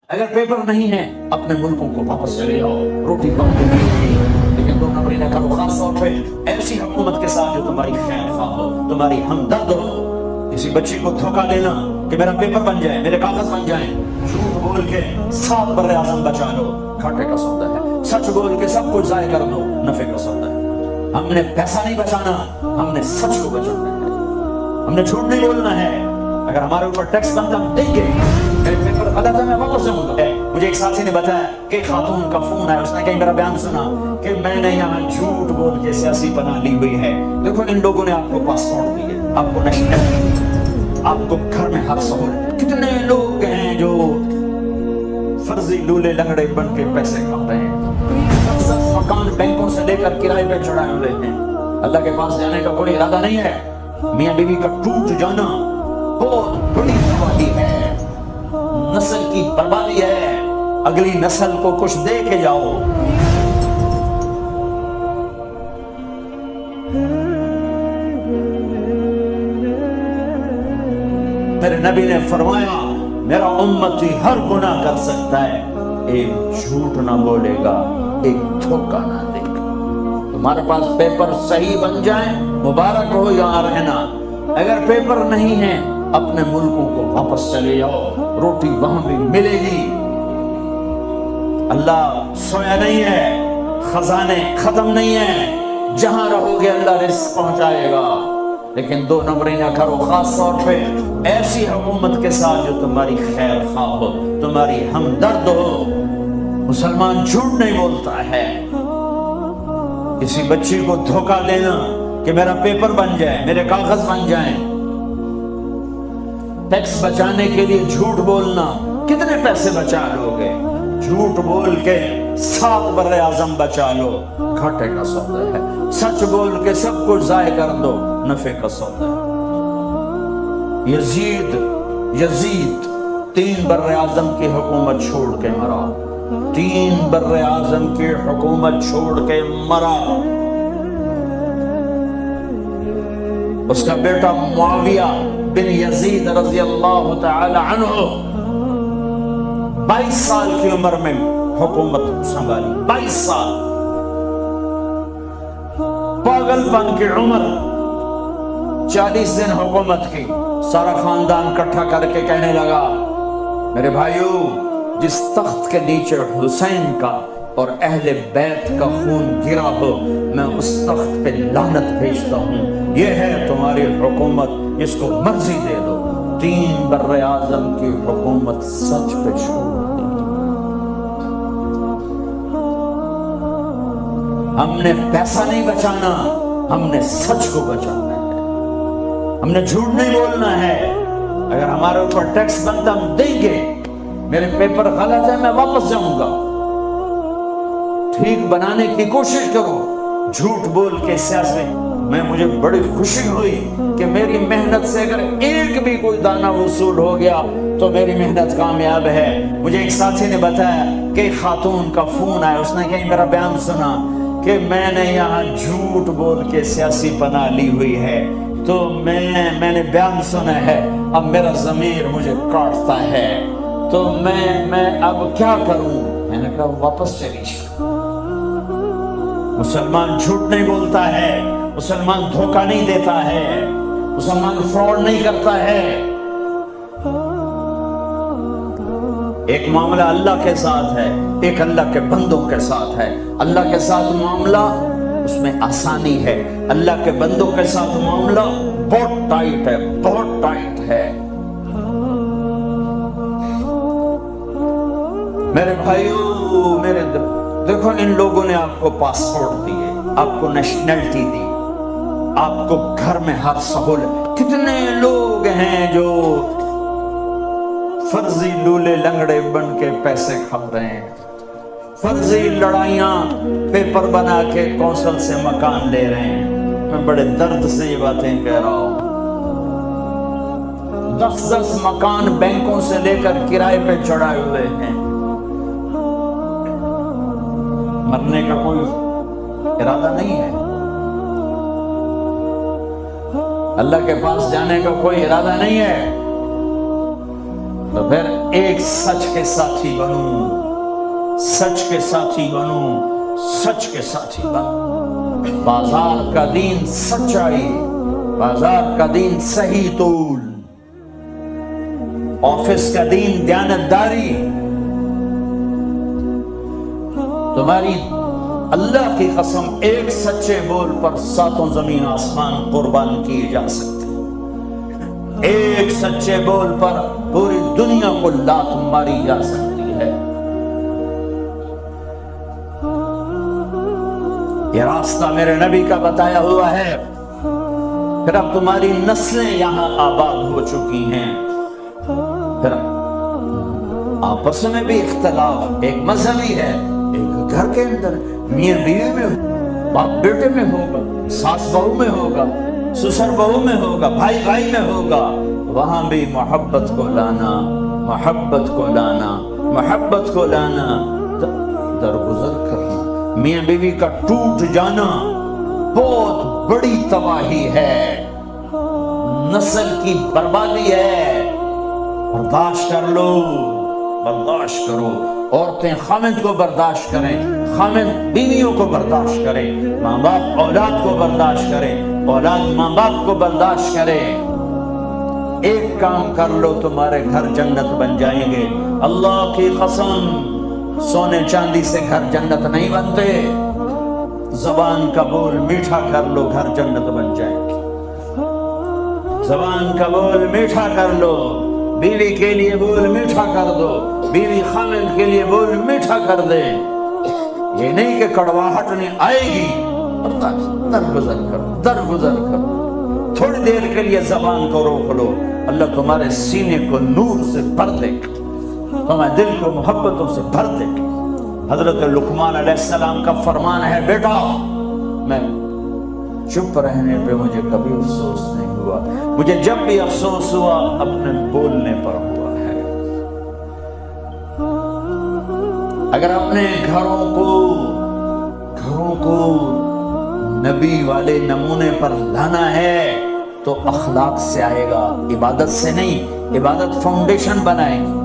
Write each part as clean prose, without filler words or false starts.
اگر پیپر نہیں ہے اپنے ملکوں کو واپس چلے جاؤ، روٹی پانی ملے گی، لیکن دو نمبری نہ کرو، خاص طور پہ ایسی حکومت کے ساتھ جو تمہاری خیر خواہ ہو، تمہاری ہمدرد ہو۔ کسی بچی کو دھوکہ دینا کہ میرا پیپر بن جائے، میرے کاغذ بن جائیں، جھوٹ بول کے 7 بر اعظم بچا لو، گھاٹے کا سودا ہے۔ سچ بول کے سب کچھ ضائع کر دو، نفع کا سودا ہے۔ ہم نے پیسہ نہیں بچانا، ہم نے سچ کو بچانا ہے، ہم نے جھوٹ نہیں بولنا ہے۔ اگر ہمارے اوپر ٹیکس بنتا ہم دیں گے، میرے پیپر غلط ہے میں واپس جاؤں گا۔ مجھے ایک ساتھی نے بتایا کہ خاتون کا فون آیا، اس نے کہیں میرا بیان سنا کہ میں نے یہاں جھوٹ بول کے سیاسی پناہ لی ہوئی ہے۔ دیکھو ان لوگوں نے آپ کو پاسپورٹ دیے، آپ کو نیشنل، آپ کو گھر میں ہر سہولت۔ کتنے لوگ ہیں جو فرضی لولے لنگڑے بن کے پیسے کھاتے ہیں، 10 مکان بینکوں سے لے کر کرائے پہ چڑھائے ہوئے ہیں۔ اللہ کے پاس جانے کا کوئی ارادہ نہیں ہے۔ میاں بیوی کا ٹوٹ جانا بہت بڑی تباہی ہے، نسل کی بربادی ہے۔ اگلی نسل کو کچھ دے کے جاؤ۔ میرے نبی نے فرمایا میرا امتی ہر گناہ کر سکتا ہے، ایک جھوٹ نہ بولے گا، ایک دھوکہ نہ دے گا۔ تمہارے پاس پیپر صحیح بن جائیں مبارک ہو یہاں رہنا، اگر پیپر نہیں ہے اپنے ملکوں کو واپس چلے جاؤ، روٹی وہاں بھی ملے گی۔ اللہ سویا نہیں ہے، خزانے ختم نہیں ہیں، جہاں رہو گے اللہ رزق پہنچائے گا۔ لیکن 2 نمبری نہ کرو، خاص طور پہ ایسی حکومت کے ساتھ جو تمہاری خیر خواہ ہو، تمہاری ہمدرد ہو۔ مسلمان جھوٹ نہیں بولتا ہے۔ کسی بچی کو دھوکہ دینا کہ میرا پیپر بن جائے، میرے کاغذ بن جائیں، ٹیکس بچانے کے لیے جھوٹ بولنا، کتنے پیسے بچا لو گے؟ جھوٹ بول کے 7 بر اعظم بچا لو، گھاٹے کا سودا ہے۔ سچ بول کے سب کچھ ضائع کر دو، نفع کا سودا ہے۔ یزید 3 بر اعظم کی حکومت چھوڑ کے مرا، 3 بر اعظم کی حکومت چھوڑ کے مرا۔ اس کا بیٹا معاویہ بن یزید رضی اللہ تعالی عنہ 22 سال کی عمر میں حکومت سنبھالی، 22 سال، پاگل پن کی عمر، 40 دن حکومت کی۔ سارا خاندان اکٹھا کر کے کہنے لگا میرے بھائیو، جس تخت کے نیچے حسین کا اور اہل بیت کا خون گرا ہو، میں اس تخت پہ لعنت بھیجتا ہوں۔ یہ ہے تمہاری حکومت، اس کو مرضی دے دو۔ 3 بر اعظم کی حکومت سچ پہ چھوڑ دی۔ ہم نے پیسہ نہیں بچانا، ہم نے سچ کو بچانا ہے، ہم نے جھوٹ نہیں بولنا ہے۔ اگر ہمارے اوپر ٹیکس بنتا ہم دیں گے، میرے پیپر غلط ہے میں واپس جاؤں گا۔ ٹھیک بنانے کی کوشش کرو، جھوٹ بول کے سیاست میں مجھے بڑی خوشی ہوئی کہ میری محنت سے اگر ایک بھی کوئی دانہ وصول ہو گیا تو میری محنت کامیاب ہے۔ مجھے ایک ساتھی نے بتایا کہ خاتون کا فون آیا، اس نے کہیں میرا بیان سنا کہ میں نے یہاں جھوٹ بول کے سیاسی پناہ لی ہوئی ہے، تو میں نے بیان سنا ہے، اب میرا ضمیر مجھے کاٹتا ہے، تو میں اب کیا کروں؟ میں نے کہا واپس چلی جاؤ۔ مسلمان جھوٹ نہیں بولتا ہے، مسلمان دھوکہ نہیں دیتا ہے، مسلمان فراڈ نہیں کرتا ہے۔ ایک معاملہ اللہ کے ساتھ ہے، ایک اللہ کے بندوں کے ساتھ ہے۔ اللہ کے ساتھ معاملہ اس میں آسانی ہے، اللہ کے بندوں کے ساتھ معاملہ بہت ٹائٹ ہے، بہت ٹائٹ ہے۔ میرے بھائیو، میرے دیکھو ان لوگوں نے آپ کو پاسپورٹ دیے، آپ کو نیشنلٹی دی، آپ کو گھر میں ہر سہولت۔ کتنے لوگ ہیں جو فرضی لولے لنگڑے بن کے پیسے کھا رہے ہیں، فرضی لڑائیاں پیپر بنا کے کونسل سے مکان لے رہے ہیں۔ میں بڑے درد سے یہ باتیں کہہ رہا ہوں۔ 10 مکان بینکوں سے لے کر کرائے پہ چڑھائے ہوئے ہیں۔ مرنے کا کوئی ارادہ نہیں ہے، اللہ کے پاس جانے کا کوئی ارادہ نہیں ہے، تو پھر ایک سچ کے ساتھی بنوں، سچ کے ساتھی بنوں، سچ کے ساتھی بنوں۔ بازار کا دین سچائی، بازار کا دین صحیح طول، آفس کا دین دیانتداری۔ تمہاری اللہ کی قسم ایک سچے بول پر ساتوں زمین آسمان قربان کیے جا سکتے، ایک سچے بول پر پوری دنیا کو لات ماری جا سکتی ہے۔ یہ راستہ میرے نبی کا بتایا ہوا ہے۔ پھر اب تمہاری نسلیں یہاں آباد ہو چکی ہیں، پھر آپس میں بھی اختلاف ایک مذہبی ہے، ایک گھر کے اندر میاں بیوی میں ہوگا، باپ بیٹے میں ہوگا، ساس بہو میں ہوگا، سسر بہو میں ہوگا، بھائی بھائی میں ہوگا، وہاں بھی محبت کو لانا، محبت کو لانا، محبت کو لانا، درگزر کرنا۔ میاں بیوی کا ٹوٹ جانا بہت بڑی تباہی ہے، نسل کی بربادی ہے۔ برداشت کر لو، برداشت کرو۔ عورتیں خامد کو برداشت کریں، خامد بیویوں کو برداشت کریں، ماں باپ اولاد کو برداشت کریں، اولاد ماں باپ کو برداشت کریں۔ ایک کام کر لو، تمہارے گھر جنت بن جائیں گے۔ اللہ کی قسم، سونے چاندی سے گھر جنت نہیں بنتے، زبان کا بول میٹھا کر لو، گھر جنت بن جائیں گے۔ زبان کا بول میٹھا کر لو، بیوی کے لیے بول میٹھا کر دو، بیوی خامد کے لیے بول میٹھا کر دے۔ یہ نہیں کہ کڑواہٹ نہیں آئے گی، درگزر کرو، درگزر کرو۔ تھوڑی دیر کے لیے زبان کو روک لو، اللہ تمہارے سینے کو نور سے بھر دے گا، تمہارے دل کو محبتوں سے بھر دے گا۔ حضرت لقمان علیہ السلام کا فرمان ہے، بیٹا میں چپ رہنے پہ مجھے کبھی افسوس نہیں ہوا، مجھے جب بھی افسوس ہوا اپنے بولنے پر ہوا ہے۔ اگر اپنے گھروں کو نبی والے نمونے پر لانا ہے تو اخلاق سے آئے گا، عبادت سے نہیں۔ عبادت فاؤنڈیشن بنائے گی۔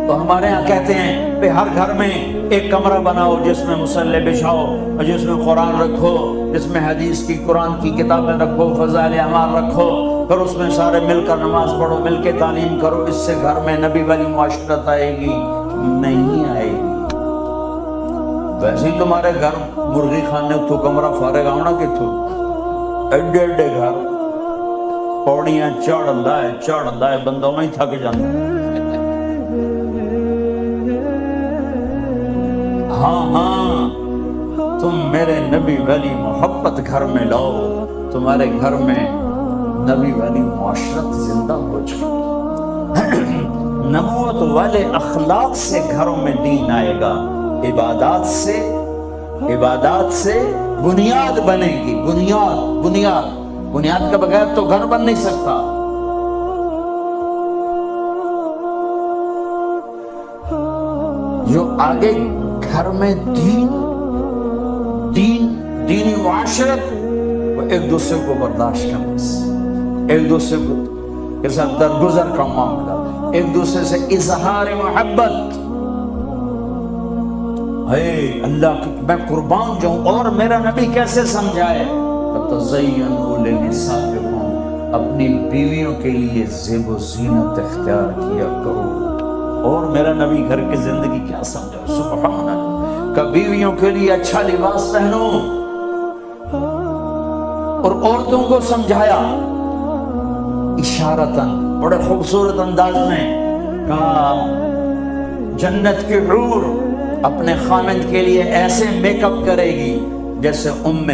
تو ہمارے ہاں کہتے ہیں کہ ہر گھر میں ایک کمرہ بناؤ جس میں مصلی بچھاؤ، اور جس میں قرآن رکھو، جس میں حدیث کی قرآن کی کتابیں رکھو، فضائل اعمال رکھو، پھر اس میں سارے مل کر نماز پڑھو، مل کے تعلیم کرو۔ اس سے گھر میں نبی والی معاشرت آئے گی؟ نہیں آئے گی۔ ویسے ہی تمہارے گھر مرغی خانے تو کمرہ فارغ آنا کہ تو ایڈے ایڈے گھر پوڑیاں چڑھ لائے بندوں میں ہی تھک جانا۔ ہاں تم میرے نبی والی محبت گھر میں لاؤ، تمہارے گھر میں نبی والی معاشرت زندہ ہو جائے۔ نبوت والے اخلاق سے گھروں میں دین آئے گا، عبادات سے بنیاد بنے گی۔ بنیاد کے بغیر تو گھر بن نہیں سکتا۔ جو آگے گھر میں دینی معاشرت، وہ ایک دوسرے کو برداشت کرنا، ایک دوسرے کے ساتھ درگزر کا معاملہ، ایک دوسرے سے اظہار محبت۔ اے اللہ کی میں قربان جاؤں، اور میرا نبی کیسے سمجھائے، تزینوا لنسائکم، اپنی بیویوں کے لیے زیب و زینت اختیار کیا کرو۔ اور میرا نبی گھر کی زندگی کیا سمجھا، سبحان اللہ، کہ بیویوں کے لیے اچھا لباس پہنو، اور عورتوں کو سمجھایا اشارتاً، بڑے خوبصورت انداز میں کہا جنت کی حور اپنے خامد کے لیے ایسے میک اپ کرے گی جیسے ام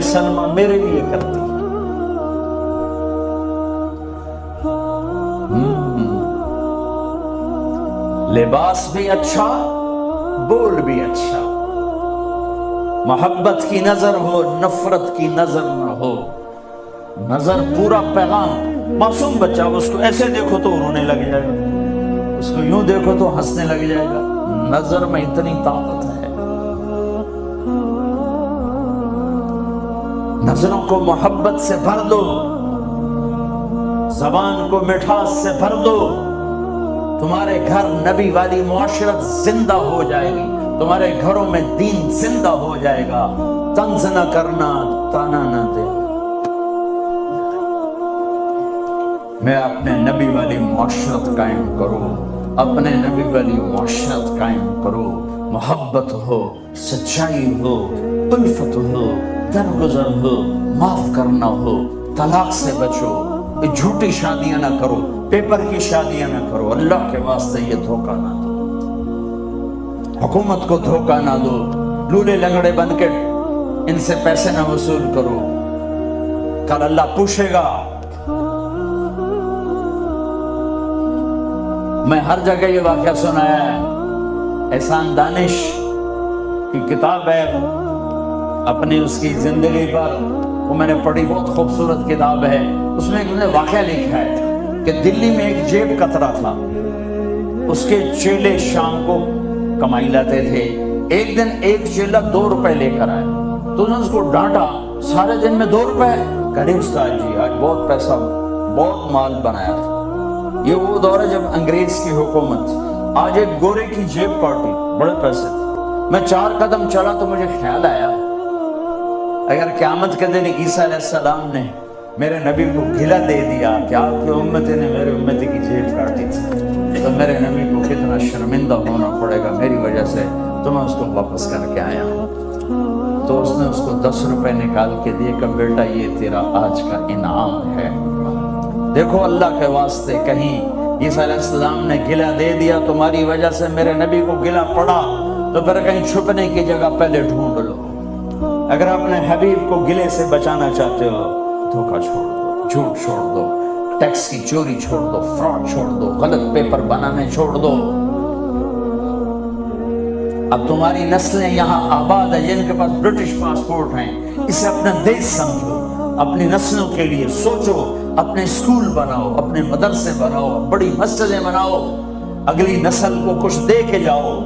سلمہ میرے لیے کرتی۔ لباس بھی اچھا، بول بھی اچھا، محبت کی نظر ہو، نفرت کی نظر نہ ہو، نظر پورا پیغام۔ معصوم بچہ اس کو ایسے دیکھو تو رونے لگ جائے گا، اس کو یوں دیکھو تو ہنسنے لگ جائے گا۔ نظر میں اتنی طاقت ہے۔ نظروں کو محبت سے بھر دو، زبان کو مٹھاس سے بھر دو، تمہارے گھر نبی والی معاشرت زندہ ہو جائے گی، تمہارے گھروں میں دین زندہ ہو جائے گا۔ طنز نہ کرنا، تانا نہ دے۔ میں اپنے نبی والی معاشرت قائم کروں، اپنے نبی والی معاشرت قائم کرو، محبت ہو، سچائی ہو، الفت ہو، درگزر ہو، معاف کرنا ہو، طلاق سے بچو، جھوٹی شادیاں نہ کرو، پیپر کی شادیاں نہ کرو، اللہ کے واسطے یہ دھوکہ نہ دو، حکومت کو دھوکہ نہ دو، لولے لنگڑے بن کے ان سے پیسے نہ وصول کرو، کل اللہ پوچھے گا۔ میں ہر جگہ یہ واقعہ سنایا ہے، احسان دانش کی کتاب ہے اپنی اس کی زندگی پر، وہ میں نے پڑھی، بہت خوبصورت کتاب ہے۔ اس میں ایک نے واقعہ لکھا ہے کہ دلی میں ایک جیب کترا تھا، اس کے چیلے شام کو کمائی لاتے تھے۔ ایک دن ایک چیلا 2 روپے لے کر آئے تو اس کو ڈانٹا، سارے دن میں 2 روپے؟ کہے استاد جی آج بہت پیسہ، بہت مال بنایا تھا۔ یہ وہ دور ہے جب انگریز کی حکومت تھی۔ آج ایک گورے کی جیب کاٹی، بڑے پیسے تھے۔ میں 4 قدم چلا تو مجھے خیال آیا اگر قیامت کے دن عیسیٰ علیہ السلام نے میرے نبی کو گلہ دے دیا کہ آپ کی امتی نے میرے امتی کی جیب کاٹی تھی، تو میرے نبی کو کتنا شرمندہ ہونا پڑے گا میری وجہ سے، تو میں اس کو واپس کر کے آیا ہوں۔ تو اس نے اس کو 10 روپے نکال کے دیے کہ بیٹا یہ تیرا آج کا انعام ہے۔ دیکھو اللہ کے واسطے، کہیں عیسیٰ علیہ السلام نے گلہ دے دیا تمہاری وجہ سے، میرے نبی کو گلہ پڑا، تو پھر کہیں چھپنے کی جگہ پہلے ڈھونڈ لو۔ اگر اپنے حبیب کو گلے سے بچانا چاہتے ہو، دھوکہ چھوڑ دو، جھوٹ چھوڑ دو، ٹیکس کی چوری چھوڑ دو، فراڈ چھوڑ دو، غلط پیپر بنانے چھوڑ دو۔ اب تمہاری نسلیں یہاں آباد ہیں جن کے پاس برٹش پاسپورٹ ہیں، اسے اپنا دیش سمجھو، اپنی نسلوں کے لیے سوچو، اپنے اسکول بناؤ، اپنے مدرسے بناؤ، بڑی مسجدیں بناؤ، اگلی نسل کو کچھ دے کے جاؤ۔